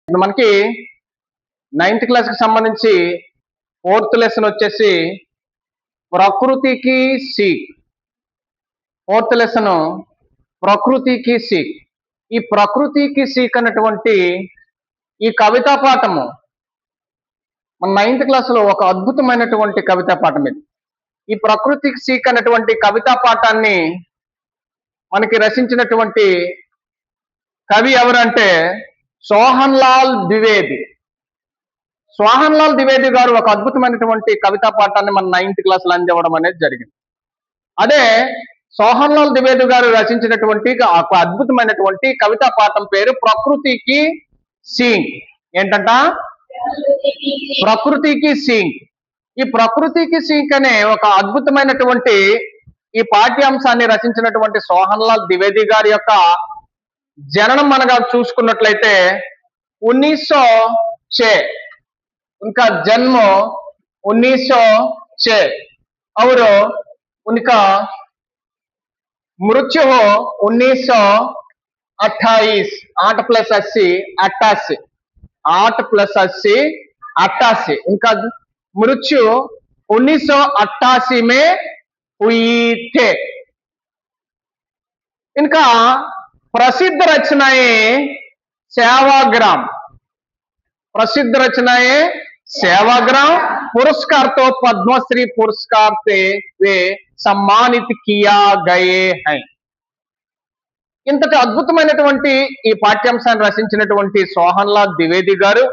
ఇప్పుడు మనకి 9th class కి సంబంధించి 4th లెసన్ వచ్చేసి ప్రకృతికి సీక్. 4th లెసన్ ప్రకృతికి సీక్. ఈ ప్రకృతికి సీక్ అన్నటువంటి ఈ కవితా పాఠము మన 9th క్లాస్ లో ఒక అద్భుతమైనటువంటి కవితా పాఠం ఇది. ఈ ప్రకృతికి సీక్ అన్నటువంటి కవితా పాఠాన్ని మనకి రచించినటువంటి కవి ఎవరంటే సోహన్ లాల్ ద్వివేది. సోహన్ లాల్ ద్వివేది గారు ఒక అద్భుతమైనటువంటి కవితా పాఠాన్ని మన 9th క్లాస్ లో అందివ్వడం అనేది జరిగింది. అదే సోహన్ లాల్ ద్వివేది గారు రచించినటువంటి ఒక అద్భుతమైనటువంటి కవితా పాఠం పేరు ప్రకృతికి సీక్. ఏంటంట? ప్రకృతికి సీక్. ఈ ప్రకృతికి సీక్ అనే ఒక అద్భుతమైనటువంటి ఈ పాఠ్యాంశాన్ని రచించినటువంటి సోహన్ లాల్ ద్వివేది గారి యొక్క జననం మనగా చూసుకున్నట్లయితే 1906 उनका जन्म 1906 और उनका मृत्यु हो 1928. 8 + 80 88. 8 + 80 88. उनका मृत्यु 1988 में हुई थे. इनका प्रसिद्ध रचनाएं सेवाग्राम. प्रसिद्ध रचनाएं सेवाग्राम पुरस्कार तो पद्मश्री पुरस्कार से वे सम्मानित किया गए हैं. ఇంతటి అద్భుతమైనటువంటి ఈ పాఠ్యాంశాన్ని రచించినటువంటి సోహన్ లాల్ ద్వివేది గారు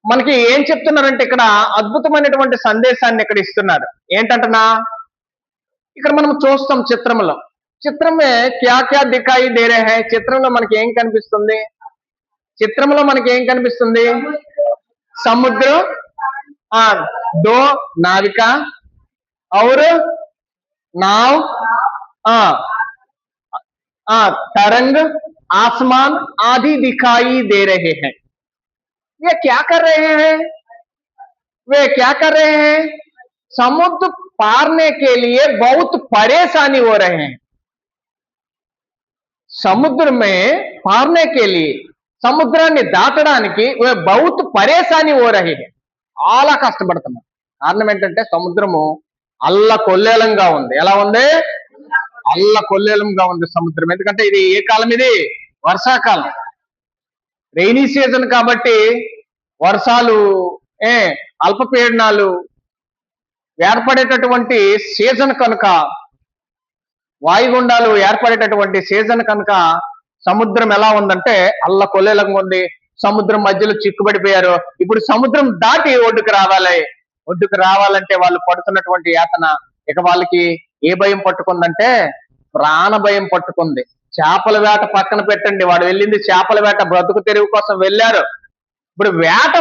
మనకి ఏం చెప్తున్నారంటే ఇక్కడ అద్భుతమైనటువంటి సందేశాన్ని ఇక్కడ ఇస్తున్నారు. ఏంటంటనా, ఇక్కడ మనం చూస్తాం చిత్రమే క్యా క్యా దిఖాయి దే రహే హై. చిత్రంలో మనకి ఏం కనిపిస్తుంది? చిత్రంలో మనకి ఏం కనిపిస్తుంది? సముద్రం, దో నావిక और नाव, तरंग, आसमान आदि दिखाई दे रहे हैं. वे क्या कर रहे हैं? समुद्र पारने के लिए बहुत परेशानी हो रहे हैं. समुद्र में पारने के लिए, సముద్రాన్ని దాటడానికి బహుత్ పరేషాని ఓ రహే హై. చాలా కష్టపడుతున్నారు. కారణం ఏంటంటే సముద్రము అల్లకొల్లేలంగా ఉంది. ఎలా ఉంది? అల్లకొల్లేలంగా ఉంది సముద్రం. ఎందుకంటే ఇది ఏ కాలం? ఇది వర్షాకాలం, రైనీ సీజన్. కాబట్టి వర్షాలు, అల్పపీడనాలు ఏర్పడేటటువంటి సీజన్ కనుక, వాయుగుండాలు ఏర్పడేటటువంటి సీజన్ కనుక సముద్రం ఎలా ఉందంటే అల్లకొల్లేలంగా ఉంది. సముద్రం మధ్యలో చిక్కుబడిపోయారు. ఇప్పుడు సముద్రం దాటి ఒడ్డుకు రావాలంటే వాళ్ళు పడుతున్నటువంటి యాతన, ఇక వాళ్ళకి ఏ భయం పట్టుకుందంటే ప్రాణ భయం పట్టుకుంది. చేపల వేట పక్కన పెట్టండి, వాడు వెళ్ళింది చేపల వేట, బ్రతుకు తెరువు కోసం వెళ్ళారు. ఇప్పుడు వేట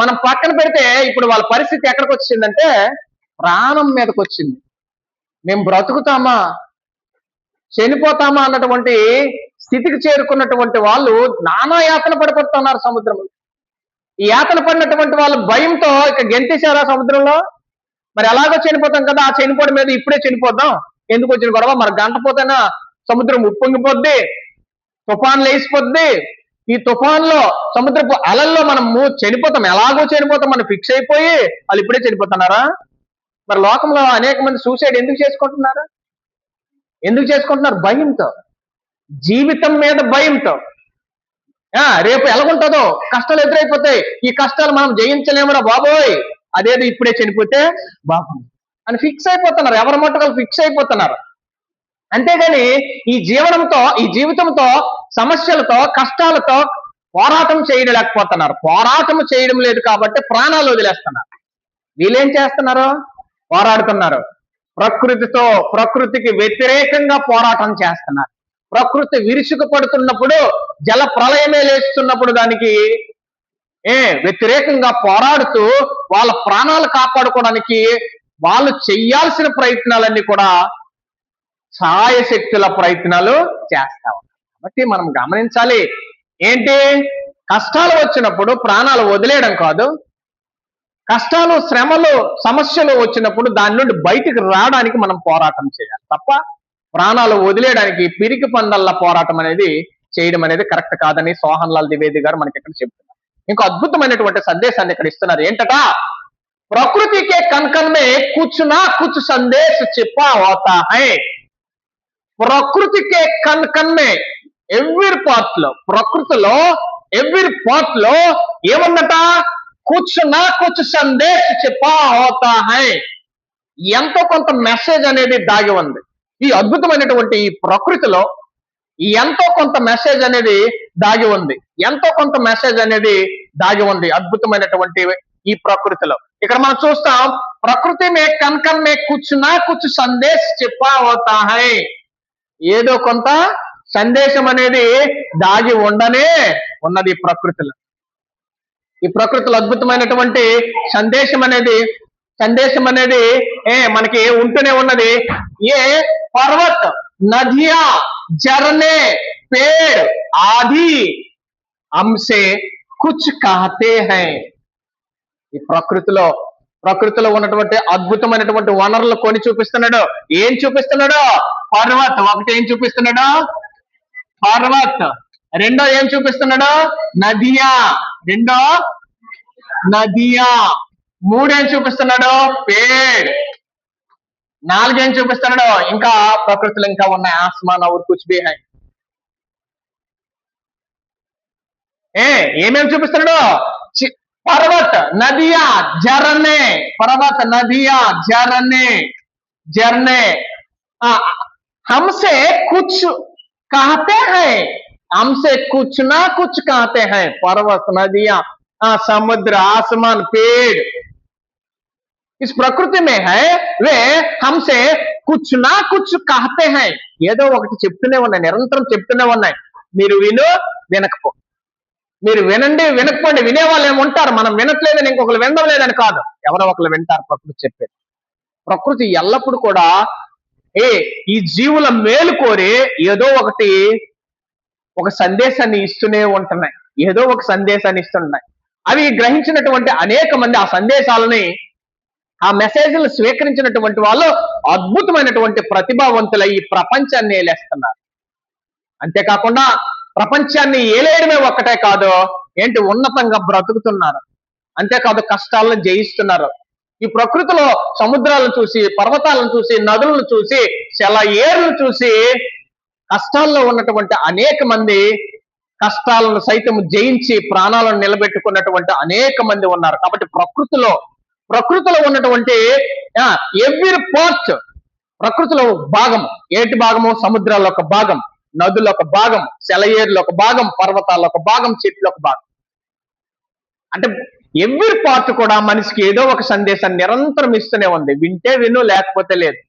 మనం పక్కన పెడితే ఇప్పుడు వాళ్ళ పరిస్థితి ఎక్కడికి వచ్చిందంటే ప్రాణం మీదకి వచ్చింది. మేము బ్రతుకుతామా చనిపోతామా అన్నటువంటి స్థితికి చేరుకున్నటువంటి వాళ్ళు నానా యాతన పడిపోతున్నారు సముద్రంలో. ఈ యాతన పడినటువంటి వాళ్ళు భయంతో ఇక గెంతేశారా సముద్రంలో. మరి ఎలాగో చనిపోతాం కదా, ఆ చనిపోవడం మీద ఇప్పుడే చనిపోద్దాం, ఎందుకు వచ్చిన గొడవ, మరి గంట పోతేనా సముద్రం ఉప్పొంగిపోద్ది, తుఫాన్ లేచిపోద్ది. ఈ తుఫాన్లో సముద్రపు అలల్లో మనం చనిపోతాం, ఎలాగో చనిపోతాం మనం ఫిక్స్ అయిపోయి వాళ్ళు ఇప్పుడే చనిపోతున్నారా? మరి లోకంలో అనేక మంది సూసైడ్ ఎందుకు చేసుకుంటున్నారు? భయంతో, జీవితం మీద భయంతో. రేపు ఎలాగుంటుందో, కష్టాలు ఎదురైపోతాయి, ఈ కష్టాలు మనం జయించలేమురా బాబోయ్, అదేదో ఇప్పుడే చనిపోతే బాగుంది అని ఫిక్స్ అయిపోతున్నారు. ఎవరి మట్టుకు ఫిక్స్ అయిపోతున్నారు. అంతేగాని ఈ జీవితంతో సమస్యలతో కష్టాలతో పోరాటం చేయలేకపోతున్నారు. పోరాటం చేయడం లేదు కాబట్టి ప్రాణాలు వదిలేస్తున్నారు. వీళ్ళేం చేస్తున్నారు? పోరాడుతున్నారు. ప్రకృతికి వ్యతిరేకంగా పోరాటం చేస్తున్నారు. ప్రకృతి విరుచుకు పడుతున్నప్పుడు, జల ప్రళయమే లేస్తున్నప్పుడు దానికి వ్యతిరేకంగా పోరాడుతూ వాళ్ళ ప్రాణాలు కాపాడుకోవడానికి వాళ్ళు చెయ్యాల్సిన ప్రయత్నాలన్నీ కూడా సాయశక్తుల ప్రయత్నాలు చేస్తాం. కాబట్టి మనం గమనించాలి, ఏంటి? కష్టాలు వచ్చినప్పుడు ప్రాణాలు వదిలేయడం కాదు, కష్టాలు, శ్రమలు, సమస్యలు వచ్చినప్పుడు దాని నుండి బయటికి రావడానికి మనం పోరాటం చేయాలి తప్ప ప్రాణాలు వదిలేయడానికి పిరికి పందల్ల పోరాటం అనేది చేయడం అనేది కరెక్ట్ కాదని సోహన్ లాల్ ద్వివేది గారు మనకి ఇక్కడ చెప్తున్నారు. ఇంకో అద్భుతమైనటువంటి సందేశాన్ని ఇక్కడ ఇస్తున్నారు. ఏంటట? ప్రకృతి కే కన్ కన్ మే కుచ్ నా కుచ్ సందేశ్ छिपा होता है. ప్రకృతి కే కన్ కన్ మే, ఎవ్రీ పార్ట్ లో, ప్రకృతిలో ఎవ్రీ పార్ట్ లో ఏముందట? కుచ్ నా కుచ్ సందేశ్ छिपा होता है. ఎంతో కొంత మెసేజ్ అనేది దాగి ఉంది. ఈ అద్భుతమైనటువంటి ఈ ప్రకృతిలో ఎంతో కొంత మెసేజ్ అనేది దాగి ఉంది. ఎంతో కొంత మెసేజ్ అనేది దాగి ఉంది అద్భుతమైనటువంటి ఈ ప్రకృతిలో. ఇక్కడ మనం చూస్తాం, ప్రకృతి మే కన్ కన్ మే కుచ్ నా కుచ్ సందేశ్ छिपा होता है. ఏదో కొంత సందేశం అనేది దాగి ఉండనే ఉన్నది ఈ ప్రకృతిలో. ఈ ప్రకృతిలో అద్భుతమైనటువంటి సందేశం అనేది మనకి ఉంటూనే ఉన్నది. ఏ పర్వత్, నదియా, झरने, पेड़ आदि हमसे कुछ कहते हैं. ఈ ప్రకృతిలో ఉన్నటువంటి అద్భుతమైనటువంటి వనరులు కొని చూపిస్తున్నాడు. ఏం చూపిస్తున్నాడు? పర్వత్ ఒకటి ఏం చూపిస్తున్నాడు? పర్వత్. రెండో ఏం చూపిస్తున్నాడు? నదియా. మూడేం చూపిస్తున్నాడు? పేడ్. నాలుగేం చూపిస్తున్నాడు? ఇంకా ప్రకృతిలో ఇంకా ఉన్నాయి. ఆస్మాన్ ఔర్ కుచ్ భీ హై. ఏమేం చూపిస్తున్నాడు? पर्वत नदियां झरने, पर्वत नदियां झरने हमसे कुछ कहते हैं, हमसे कुछ ना कुछ कहते हैं. पर्वत, नदियां, समुद्र, आसमान, पेड़ इस प्रकृति में है. वे हमसे कुछ ना कुछ कहते हैं. ఏదో ఒకటి చెప్తూనే ఉన్నాయి, నిరంతరం చెప్తూనే ఉన్నాయి. మీరు విను, వినకపో. మీరు వినండి, వినకపోండి. వినేవాళ్ళు ఏముంటారు, మనం వినట్లేదని ఇంకొకరు వినడం లేదని కాదు, ఎవరో ఒకరు వింటారు ప్రకృతి చెప్పేది. ప్రకృతి ఎల్లప్పుడు కూడా ఈ జీవుల మేలు కోరి ఏదో ఒక సందేశాన్ని ఇస్తూనే ఉంటున్నాయి. ఏదో ఒక సందేశాన్ని ఇస్తున్నాయి. అవి గ్రహించినటువంటి అనేక మంది ఆ సందేశాలని, ఆ మెసేజ్లు స్వీకరించినటువంటి వాళ్ళు అద్భుతమైనటువంటి ప్రతిభావంతులై ఈ ప్రపంచాన్ని ఏలేస్తున్నారు. అంతేకాకుండా ప్రపంచాన్ని ఏలేయడమే ఒక్కటే కాదు, ఉన్నతంగా బ్రతుకుతున్నారు. అంతేకాదు కష్టాలను జయిస్తున్నారు. ఈ ప్రకృతిలో సముద్రాలను చూసి, పర్వతాలను చూసి, నదులను చూసి, సెలయేరులను చూసి కష్టాల్లో ఉన్నటువంటి అనేక మంది కష్టాలను సైతం జయించి ప్రాణాలను నిలబెట్టుకున్నటువంటి అనేక మంది ఉన్నారు. కాబట్టి ప్రకృతిలో ఉన్నటువంటి ఎవ్రీ పార్ట్, ప్రకృతిలో భాగం. ఏంటి భాగము? సముద్రాల్లో ఒక భాగం, నదుల్లో ఒక భాగం, సెలయేరులో ఒక భాగం, పర్వతాల్లో ఒక భాగం, చెట్లు ఒక భాగం. అంటే ఎవ్రీ పార్ట్ కూడా మనిషికి ఏదో ఒక సందేశాన్ని నిరంతరం ఇస్తూనే ఉంది. వింటే విను, లేకపోతే లేదు.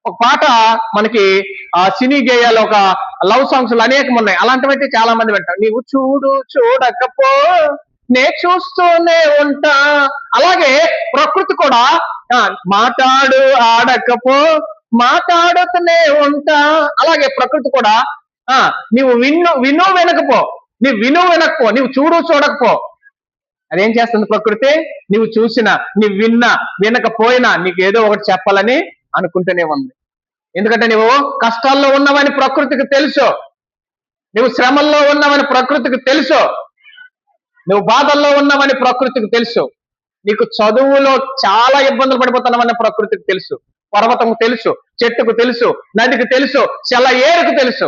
ఒక పాట మనకి సినీ గేయాలు, ఒక లవ్ సాంగ్స్ అనేకం ఉన్నాయి. అలాంటివైతే చాలా మంది వింటారు. నీవు చూడు చూడకపో, నే చూస్తూనే ఉంటా. అలాగే ప్రకృతి కూడా మాట్లాడు ఆడకపో, మాట్లాడుతూనే ఉంటా. అలాగే ప్రకృతి కూడా నీవు విను వినకపో, నీవు చూడు చూడకపో, అదేం చేస్తుంది ప్రకృతి? నీవు చూసినా, నీవు విన్నా, వినకపోయినా నీకు ఏదో ఒకటి చెప్పాలని అనుకుంటూనే ఉంది. ఎందుకంటే నువ్వు కష్టాల్లో ఉన్నావని ప్రకృతికి తెలుసు, నువ్వు శ్రమల్లో ఉన్నావని ప్రకృతికి తెలుసు, నువ్వు బాధల్లో ఉన్నావని ప్రకృతికి తెలుసు, నీకు చదువులో చాలా ఇబ్బందులు పడిపోతున్నావని ప్రకృతికి తెలుసు, పర్వతంకు తెలుసు, చెట్టుకు తెలుసు, నదికి తెలుసు, సెలయేరుకు తెలుసు.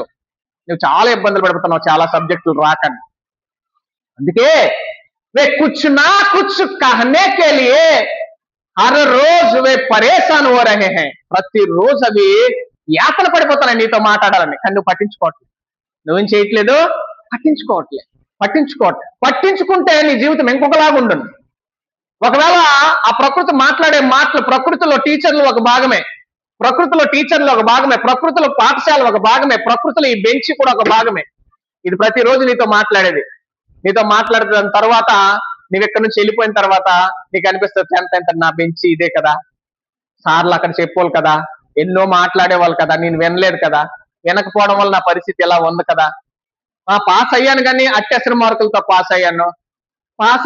నువ్వు చాలా ఇబ్బందులు పడిపోతున్నావు చాలా సబ్జెక్టులు రాకండి. అందుకే वे कुछ ना कुछ कहने के लिए हर रोज वे परेशान हो रहे हैं. ప్రతిరోజు అవి యాతన పడిపోతున్నాయి నీతో మాట్లాడాలని, కానీ నువ్వు పట్టించుకోవట్లేదు. నువ్వేం చేయట్లేదు? పట్టించుకుంటే నీ జీవితం ఇంకొకలాగా ఉంటుంది. ఒకవేళ ఆ ప్రకృతి మాట్లాడే మాటలు, ప్రకృతిలో టీచర్లు ఒక భాగమే, ప్రకృతిలో పాఠశాల ఒక భాగమే, ప్రకృతిలో ఈ బెంచ్ కూడా ఒక భాగమే. ఇది ప్రతిరోజు నీతో మాట్లాడేది. నీతో మాట్లాడుతున్న తర్వాత నువ్వు ఎక్కడి నుంచి వెళ్ళిపోయిన తర్వాత నీకు అనిపిస్తుంది, ఎంత నా బెంచ్ ఇదే కదా, సార్లు అక్కడ చెప్పోళ్ళు కదా, ఎన్నో మాట్లాడేవాళ్ళు కదా, నేను వినలేదు కదా, వినకపోవడం వల్ల నా పరిస్థితి ఎలా ఉంది కదా, పాస్ అయ్యాను కానీ అత్యవసర మార్కులతో పాస్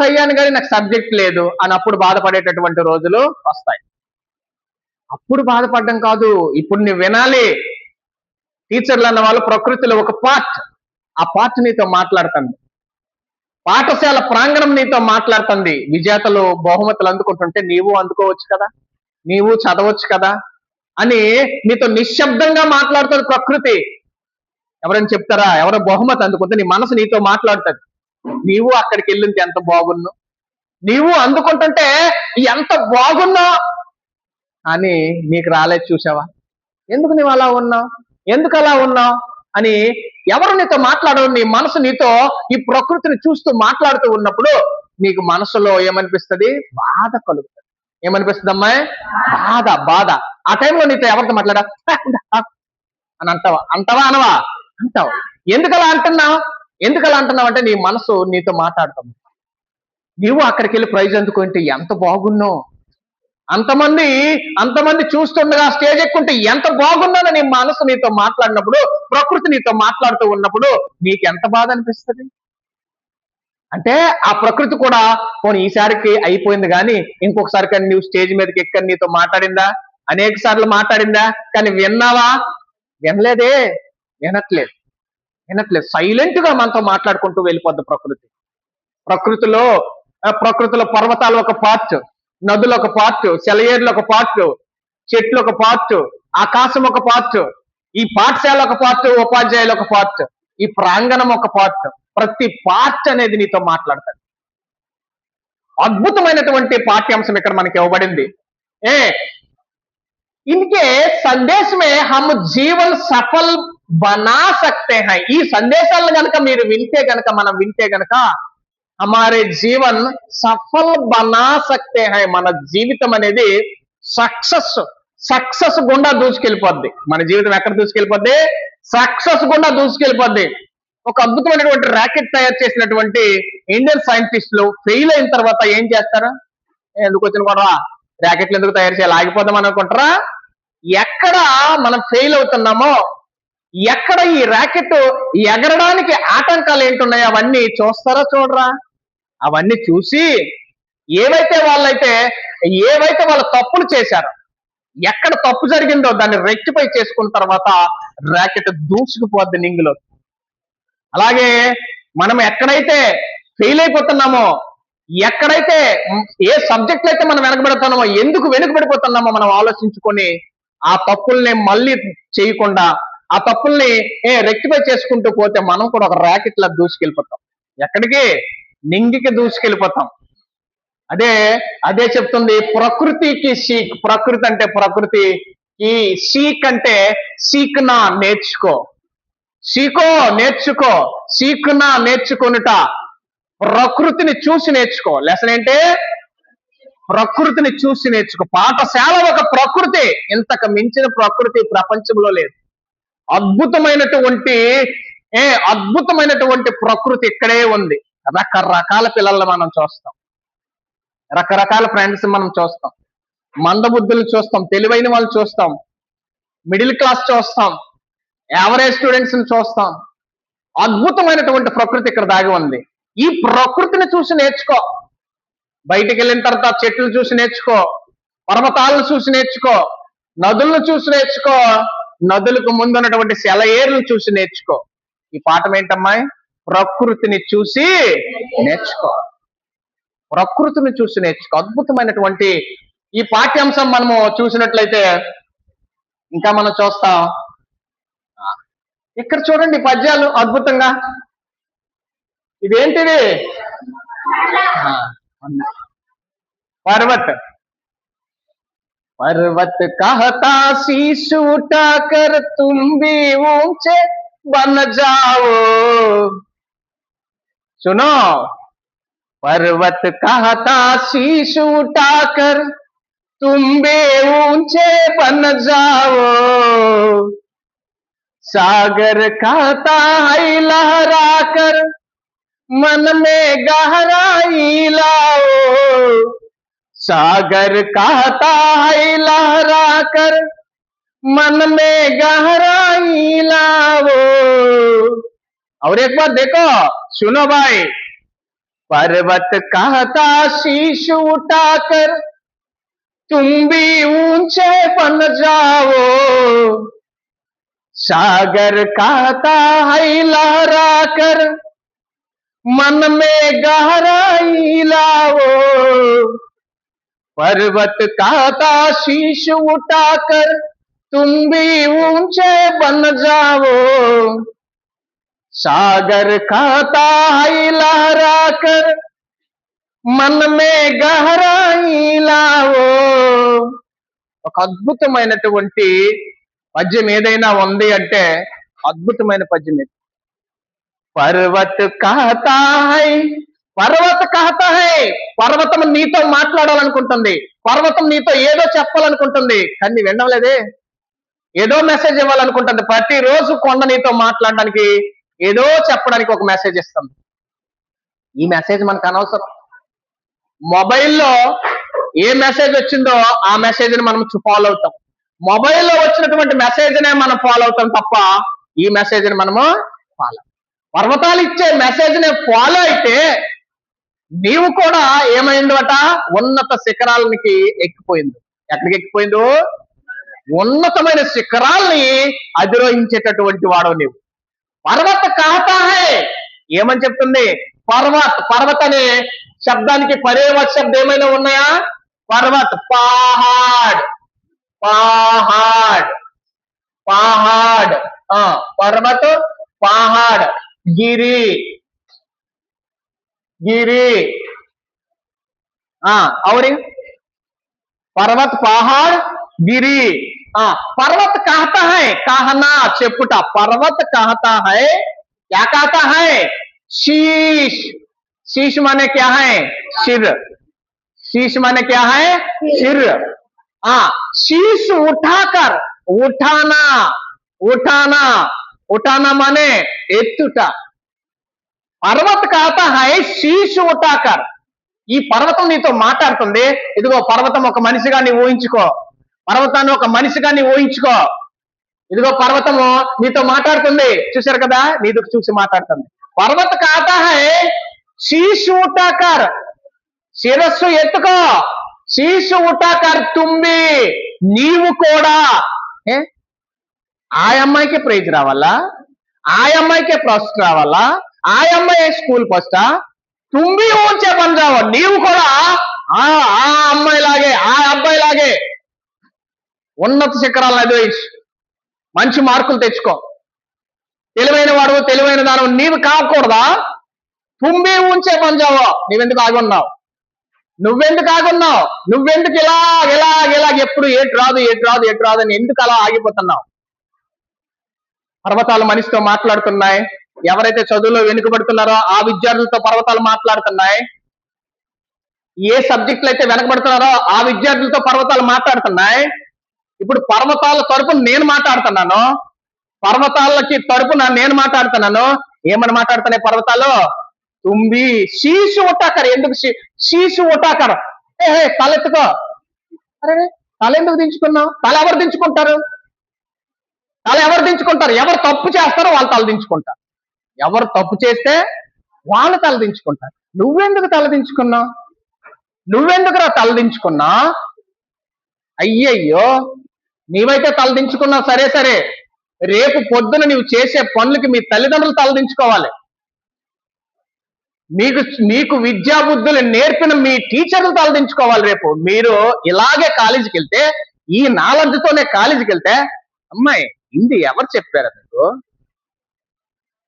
అయ్యాను కానీ నాకు సబ్జెక్ట్ లేదు అని అప్పుడు బాధపడేటటువంటి రోజులు వస్తాయి. అప్పుడు బాధపడడం కాదు, ఇప్పుడు నువ్వు వినాలి. టీచర్లు అన్న వాళ్ళు ప్రకృతిలో ఒక పార్ట్, ఆ పార్ట్ నీతో మాట్లాడుతుంది. పాఠశాల ప్రాంగణం నీతో మాట్లాడుతుంది. విజేతలు బహుమతులు అందుకుంటుంటే నీవు అందుకోవచ్చు కదా, నీవు చదవచ్చు కదా అని నీతో నిశ్శబ్దంగా మాట్లాడుతుంది ప్రకృతి. ఎవరైనా చెప్తారా? ఎవరో బహుమతి అందుకుంటే నీ మనసు నీతో మాట్లాడుతుంది. నీవు అక్కడికి వెళ్ళింది ఎంత బాగున్నా, నీవు అందుకుంటుంటే ఎంత బాగున్నా అని నీకు రాలేదు. చూసావా? ఎందుకు నువ్వు అలా ఉన్నావు, ఎందుకు అలా ఉన్నావు అని ఎవరు నీతో మాట్లాడరు. నీ మనసు నీతో ఈ ప్రకృతిని చూస్తూ మాట్లాడుతూ ఉన్నప్పుడు నీకు మనసులో ఏమనిపిస్తుంది? బాధ కలుగుతుంది. ఏమనిపిస్తుంది అమ్మాయి? బాధ, బాధ. ఆ టైంలో నీతో ఎవరితో మాట్లాడా అని అంటావా? అంటావా అనవా? అంటావు. ఎందుకలా అంటున్నావు? ఎందుకలా అంటున్నావు అంటే నీ మనసు నీతో మాట్లాడుతావు. నీవు అక్కడికి వెళ్ళి ప్రైజ్ అందుకుంటే ఎంత బాగున్నావు, అంతమంది చూస్తుండగా స్టేజ్ ఎక్కుంటే ఎంత బాగున్నానో నీ మనసు నీతో మాట్లాడినప్పుడు, ప్రకృతి నీతో మాట్లాడుతూ ఉన్నప్పుడు నీకు ఎంత బాధ అనిపిస్తుంది? అంటే ఆ ప్రకృతి కూడా పోనీ ఈసారికి అయిపోయింది కానీ ఇంకొకసారి కానీ నువ్వు స్టేజ్ మీదకి ఎక్కని నీతో మాట్లాడిందా? అనేక సార్లు మాట్లాడిందా? కానీ విన్నావా? వినలేదే, వినట్లేదు. సైలెంట్ గా మనతో మాట్లాడుకుంటూ వెళ్ళిపోద్ది ప్రకృతి. ప్రకృతిలో పర్వతాలు ఒక పార్ట్, నదులు ఒక పార్ట్, సెలయేర్లు ఒక పార్ట్, చెట్లు ఒక పార్ట్, ఆకాశం ఒక పార్ట్, ఈ పాఠశాల ఒక పార్ట్, ఉపాధ్యాయులు ఒక పార్ట్, ఈ ప్రాంగణం ఒక పార్ట్. ప్రతి పార్ట్ అనేది నీతో మాట్లాడతాడు. అద్భుతమైనటువంటి పాఠ్యాంశం ఇక్కడ మనకి ఇవ్వబడింది. इनके संदेश में हम जीवन सफल बना सकते हैं. ఈ సందేశాలను గనక మీరు వింటే గనక, మనం వింటే గనక हमारे जीवन सफल बना सकते हैं. మన జీవితం అనేది సక్సెస్ గుండా దూసుకెళ్ళిపోద్ది. మన జీవితం ఎక్కడ దూసుకెళ్ళిపోద్ది? సక్సెస్ గుండా దూసుకెళ్ళిపోద్ది. ఒక అద్భుతమైనటువంటి ర్యాకెట్ తయారు చేసినటువంటి ఇండియన్ సైంటిస్టులు ఫెయిల్ అయిన తర్వాత ఏం చేస్తారు? ఎందుకు వచ్చిన గొడవ, ర్యాకెట్లు ఎందుకు తయారు చేయాలి, ఆగిపోదాం అనుకుంటారా? ఎక్కడ మనం ఫెయిల్ అవుతున్నామో, ఎక్కడ ఈ ర్యాకెట్ ఎగరడానికి ఆటంకాలు ఏంటున్నాయో అవన్నీ చూస్తారా చూడరా? అవన్నీ చూసి ఏవైతే వాళ్ళ తప్పులు చేశారో, ఎక్కడ తప్పు జరిగిందో దాన్ని రెక్టిఫై చేసుకున్న తర్వాత ర్యాకెట్ దూసుకుపోద్ది నింగిలో. అలాగే మనం ఎక్కడైతే ఫెయిల్ అయిపోతున్నామో, ఎక్కడైతే ఏ సబ్జెక్ట్ అయితే మనం వెనకబడుతున్నామో, ఎందుకు వెనుకబడిపోతున్నామో మనం ఆలోచించుకొని ఆ తప్పుల్ని మళ్ళీ చేయకుండా ఆ తప్పుల్ని రెక్టిఫై చేసుకుంటూ పోతే మనం కూడా ఒక ర్యాకెట్ లా దూసుకెళ్ళిపోతాం. ఎక్కడికి? నింగికి దూసుకెళ్ళిపోతాం. అదే చెప్తుంది ప్రకృతికి సీక్. ప్రకృతి అంటే ప్రకృతి, ఈ సీక్ అంటే సీక్నా నేర్చుకో, నేర్చుకో, సీక్నా నేర్చుకొనుట. ప్రకృతిని చూసి నేర్చుకో. లెసన్ ఏంటి? ప్రకృతిని చూసి నేర్చుకో. పాఠశాల ఒక ప్రకృతి, ఇంతకు మించిన ప్రకృతి ప్రపంచంలో లేదు. అద్భుతమైనటువంటి ప్రకృతి ఇక్కడే ఉంది. రకరకాల పిల్లల్ని మనం చూస్తాం, రకరకాల ఫ్రెండ్స్ మనం చూస్తాం, మందబుద్ధులు చూస్తాం, తెలివైన వాళ్ళు చూస్తాం, మిడిల్ క్లాస్ చూస్తాం, యావరేజ్ స్టూడెంట్స్ ని చూస్తాం. అద్భుతమైనటువంటి ప్రకృతి ఇక్కడ దాగి ఉంది. ఈ ప్రకృతిని చూసి నేర్చుకో. బయటికి వెళ్ళిన తర్వాత చెట్లు చూసి నేర్చుకో, పర్వతాలను చూసి నేర్చుకో, నదులను చూసి నేర్చుకో, నదులకు ముందున్నటువంటి సెలయేర్లను చూసి నేర్చుకో. ఈ పాఠం ఏంటమ్మాయి? ప్రకృతిని చూసి నేర్చుకో, ప్రకృతిని చూసి నేర్చుకో. అద్భుతమైనటువంటి ఈ పాఠ్యాంశం మనము చూసినట్లయితే ఇంకా మనం చూస్తాం. ఇక్కడ చూడండి పద్యాలు అద్భుతంగా. ఇదేంటిది? पर्वत कहता शीश उठाकर तुम भी ऊंचे बन जाओ. सुनो, पर्वत कहता शीश उठाकर तुम भी ऊंचे बन जाओ. सागर कहता है लहराकर मन में गहराई लाओ. सागर कहता है लहराकर मन में गहराई लाओ. और एक बार देखो, सुनो भाई. पर्वत कहता शीश उठाकर तुम भी ऊंचे बन जाओ. सागर कहता है लहरा कर मन में गहराई लाओ, पर्वत कहता शीश उठाकर तुम भी ऊंचे बन जाओ, सागर कहता है लहरा कर मन में गहराई लाओ. ఒక అద్భుతమైనటువంటి పద్యం ఏదైనా ఉంది అంటే అద్భుతమైన పద్యం ఇది. పర్వత్ కహతా హై, పర్వత్ కహతా హై, పర్వతం నీతో మాట్లాడాలనుకుంటుంది, పర్వతం నీతో ఏదో చెప్పాలనుకుంటుంది, కానీ నీ వినలేదే. ఏదో మెసేజ్ ఇవ్వాలనుకుంటుంది, ప్రతిరోజు కొండ నీతో మాట్లాడడానికి ఏదో చెప్పడానికి ఒక మెసేజ్ ఇస్తుంది. ఈ మెసేజ్ మనకు అనవసరం. మొబైల్లో ఏ మెసేజ్ వచ్చిందో ఆ మెసేజ్ ని మనం ఫాలో అవుతాం. మొబైల్లో వచ్చినటువంటి మెసేజ్ నే మనం ఫాలో అవుతాం తప్ప ఈ మెసేజ్ ని మనము ఫాలో. పర్వతాలు ఇచ్చే మెసేజ్ ని ఫాలో అయితే నీవు కూడా ఏమైందట, ఉన్నత శిఖరాలకి ఎక్కిపోయింది. ఎక్కడికి ఎక్కిపోయిందో, ఉన్నతమైన శిఖరాల్ని అధిరోహించేటటువంటి వాడు నీవు. పర్వత కహతా హై ఏమని చెప్తుంది? పర్వత్ అనే శబ్దానికి పర్యాయ శబ్దం ఏమైనా ఉన్నాయా? పర్వత్, పహాడ్, పహాడ్, పహాడ్, పర్వత్, పహాడ్, గిరి, గిరి, और पर्वत पहाड़ गिरी. पर्वत कहता है, कहना చెప్పుట. पर्वत कहता है, क्या कहता है? शीश. शीश माने क्या है? सिर. शीश माने क्या है? सिर. शीश उठाकर, उठाना, उठाना, उठाना माने ఎత్తుట. పర్వత్ कहता है शीश उठाकर. ఈ పర్వతం నీతో మాట్లాడుతుంది. ఇదిగో పర్వతం ఒక మనిషిగా నీ ఊహించుకో, పర్వతాన్ని ఒక మనిషిగా నీ ఊహించుకో. ఇదిగో పర్వతము నీతో మాట్లాడుతుంది, చూశారు కదా, నీతో చూసి మాట్లాడుతుంది. పర్వత్ कहता है शीश उठाकर, శిరస్సు ఎత్తుకో, శీషు ఉటాకర్ తుంబి, నీవు కూడా. ఆ అమ్మాయికే ప్రైజ్ రావాలా, ఆ అమ్మాయికే ఫస్ట్ రావాలా, ఆ అమ్మాయి స్కూల్ ఫస్టా? తుంబి ఊంచే పంజావు, నీవు కూడా ఆ అమ్మాయిలాగే, ఆ అబ్బాయిలాగే ఉన్నత శిఖరాలను అధిరోహించు, మంచి మార్కులు తెచ్చుకో. తెలివైన వాడు, తెలివైన దాని నీవు కాకూడదా? తుంబి ఊంచే పంజావు, నీవెందుకు ఆగున్నావు? నువ్వెందుకు ఆగున్నావు? నువ్వెందుకు ఇలాగ ఎప్పుడు ఏటు రాదు ఏటు రాదు ఎటు రాదు అని ఎందుకు అలా ఆగిపోతున్నావు? పర్వతాలు మనిషితో మాట్లాడుతున్నాయి. ఎవరైతే చదువులో వెనుకబడుతున్నారో ఆ విద్యార్థులతో పర్వతాలు మాట్లాడుతున్నాయి. ఏ సబ్జెక్టులు అయితే వెనకబడుతున్నారో ఆ విద్యార్థులతో పర్వతాలు మాట్లాడుతున్నాయి. ఇప్పుడు పర్వతాల తరపున నేను మాట్లాడుతున్నాను, పర్వతాలకి తరపున నేను మాట్లాడుతున్నాను. ఏమని మాట్లాడుతున్నాయి పర్వతాలు? తుంబి శీషు ఉటాకర్. ఎందుకు శీషు ఉటాకర్? తలెత్తుకో. అరే తల ఎందుకు దించుకున్నావు? తల ఎవరు దించుకుంటారు? తల ఎవరు దించుకుంటారు? ఎవరు తప్పు చేస్తారో వాళ్ళు తల దించుకుంటారు. ఎవరు తప్పు చేస్తే వాళ్ళు తల దించుకుంటారు. నువ్వెందుకు తల దించుకున్నావు? నువ్వెందుకురా తల దించుకున్నా? అయ్యయ్యో, నీవైతే తల దించుకున్నావు సరే సరే, రేపు పొద్దున నీవు చేసే పనులకి మీ తల్లిదండ్రులు తల దించుకోవాలి. మీకు విద్యా బుద్ధులు నేర్పిన మీ టీచర్లు తలదించుకోవాలి. రేపు మీరు ఇలాగే కాలేజీకి వెళ్తే, ఈ నాలెడ్జ్తోనే కాలేజీకి వెళ్తే, అమ్మాయి హిందీ ఎవరు చెప్పారు అతను?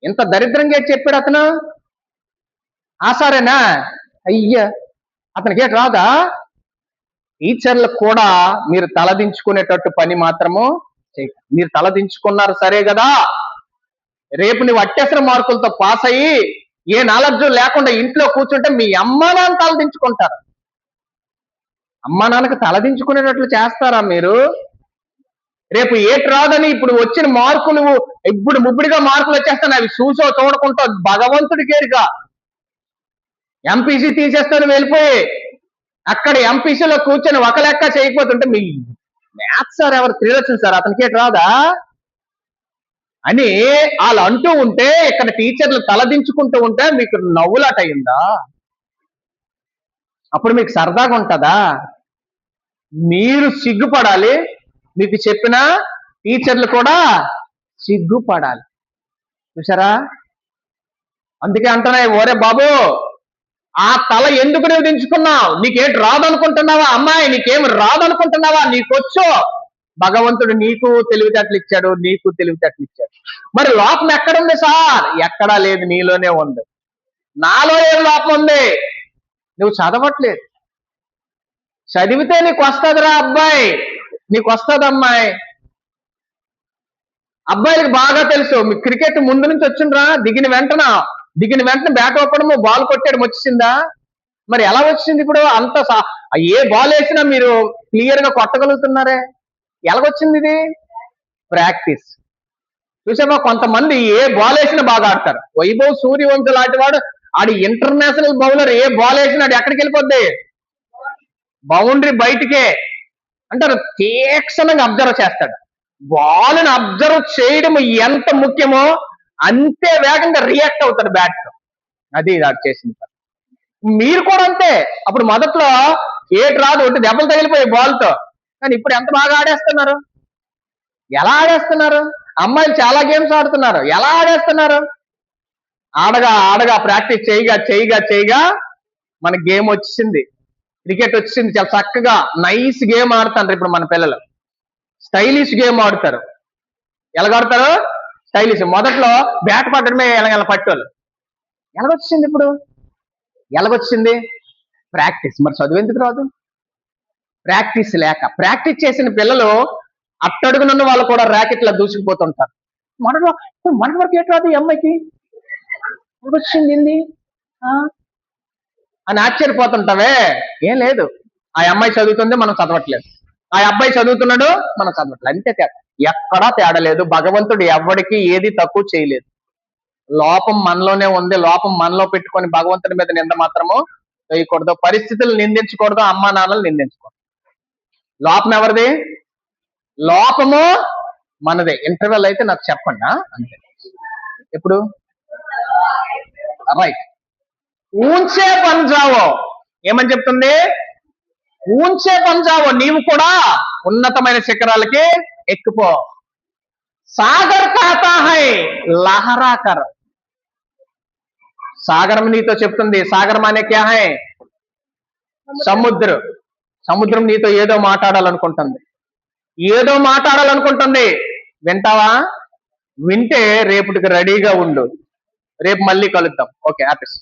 ఇంత దరిద్రంగా చెప్పాడు అతను? సరేనా? అయ్యా, అతనికి ఏటి రాదా? టీచర్లకు కూడా మీరు తలదించుకునేటట్టు పని మాత్రము చేయకండి. మీరు తలదించుకున్నారు సరే కదా, రేపు నువ్వు అత్యవసర మార్కులతో పాస్ అయ్యి ఏ నాలెడ్జ్ లేకుండా ఇంట్లో కూర్చుంటే మీ అమ్మా నాన్న తలదించుకుంటారు. అమ్మా నాన్నకు తలదించుకునేటట్లు చేస్తారా మీరు? రేపు ఏటి రాదని ఇప్పుడు వచ్చిన మార్కులు ఇప్పుడు ముబ్బడిగా మార్కులు వచ్చేస్తాను, అవి చూసో చూడకుండా భగవంతుడికి ఎరుక. ఎంపీసీ తీసేస్తాను వెళ్ళిపోయి, అక్కడ ఎంపీసీలో కూర్చొని ఒక లెక్క చేయకపోతుంటే మీ మ్యాథ్స్ సార్ ఎవరు త్రిలక్ష్మి సార్ అతనికి ఏటి రాదా అని వాళ్ళు అంటూ ఉంటే, ఇక్కడ టీచర్లు తలదించుకుంటూ ఉంటే మీకు నవ్వులాట అయిందా? అప్పుడు మీకు సరదాగా ఉంటుందా? మీరు సిగ్గుపడాలి. మీకు చెప్పిన టీచర్లు కూడా సిగ్గుపడాలి. చూసారా? అందుకే అంటున్నాయి, ఓరే బాబు, ఆ తల ఎందుకు నువ్వు దించుకున్నావు? నీకేంటి రాదనుకుంటున్నావా? అమ్మాయి, నీకేం రాదనుకుంటున్నావా? నీకొచ్చు. భగవంతుడు నీకు తెలివితేటలు ఇచ్చాడు, నీకు తెలివితేటలు ఇచ్చాడు. మరి లోపం ఎక్కడుంది సార్? ఎక్కడా లేదు, నీలోనే ఉంది. నాలో ఏం లోపం ఉంది? నువ్వు చదవట్లేదు. చదివితే నీకు వస్తుందిరా అబ్బాయి, నీకు వస్తుంది అమ్మాయి. అబ్బాయిలకు బాగా తెలుసు, మీ క్రికెట్ ముందు నుంచి వచ్చిండ్రా, దిగిన వెంటనే బ్యాట్ ఒప్పడము, బాల్ కొట్టేయడం వచ్చిందా? మరి ఎలా వచ్చింది ఇప్పుడు? అంత ఏ బాల్ వేసినా మీరు క్లియర్ గా కొట్టగలుగుతున్నారే, ఎలాగొచ్చింది ఇది? ప్రాక్టీస్. చూసావా, కొంతమంది ఏ బాల్ వేసినా బాగా ఆడతారు. వైభవ్ సూర్యవంశి లాంటి వాడు, ఆడి ఇంటర్నేషనల్ బౌలర్, ఏ బాల్ వేసినా ఆడు ఎక్కడికి వెళ్ళిపోద్ది? బౌండరీ బయటికే. అంటారు తీక్షణంగా అబ్జర్వ్ చేస్తాడు. బాల్ని అబ్జర్వ్ చేయడం ఎంత ముఖ్యమో అంతే వేగంగా రియాక్ట్ అవుతాడు బ్యాట్. అది ఆడు చేసింది. మీరు కూడా అంతే. అప్పుడు మొదట్లో ఏటి రాదు, ఒకటి దెబ్బలు తగిలిపోయి బాల్తో. కానీ ఇప్పుడు ఎంత బాగా ఆడేస్తున్నారు. ఎలా ఆడేస్తున్నారు? అమ్మాయిలు చాలా గేమ్స్ ఆడుతున్నారు. ఎలా ఆడేస్తున్నారు? ఆడగా ప్రాక్టీస్ చేయగా మన గేమ్ వచ్చింది, క్రికెట్ వచ్చింది. చాలా చక్కగా నైస్ గేమ్ ఆడుతున్నారు ఇప్పుడు మన పిల్లలు. స్టైలిష్ గేమ్ ఆడుతారు. ఎలాగాడుతారు? స్టైలిష్. మొదట్లో బ్యాట్ పట్టడమే ఎలా పట్టేవాళ్ళు. ఎలాగొచ్చింది ఇప్పుడు? ఎలాగొచ్చింది? ప్రాక్టీస్. మరి చదువు ఎందుకు రాదు? ప్రాక్టీస్ లేక. ప్రాక్టీస్ చేసిన పిల్లలు అట్టడుగునున్న వాళ్ళు కూడా ర్యాకెట్లా దూసుకుపోతుంటారు. మన వరకు ఏటి రాదు ఈ అమ్మాయికి, వచ్చింది అని ఆశ్చర్యపోతుంటావే. ఏం లేదు, ఆ అమ్మాయి చదువుతుంది, మనం చదవట్లేదు. ఆ అబ్బాయి చదువుతున్నాడు, మనం చదవట్లేదు. అంతే తేడా, ఎక్కడా తేడా లేదు. భగవంతుడు ఎవరికి ఏది తక్కువ చేయలేదు. లోపం మనలోనే ఉంది. లోపం మనలో పెట్టుకొని భగవంతుడి మీద నింద మాత్రము వేయకూడదు. పరిస్థితులు నిందించకూడదు, అమ్మా నాన్నలు నిందించకూడదు. లోపం ఎవరిది? లోపము మనదే. ఇంటర్వెల్ అయితే నాకు చెప్పండి అంతే. ఎప్పుడు? రైట్. ఊంచే పంజావో ఏమని చెప్తుంది? ఊంచే పంజావో, నీవు కూడా ఉన్నతమైన శిఖరాలకి ఎక్కుపో. సాగర్ కాతా హై లహరాకర్. సాగరం నీతో చెప్తుంది. సాగరం అనే క్యా హై? సముద్రం నీతో ఏదో మాట్లాడాలనుకుంటుంది. వింటావా? వింటే రేపటికి రెడీగా ఉండు. రేపు మళ్ళీ కలుద్దాం. Okay, office.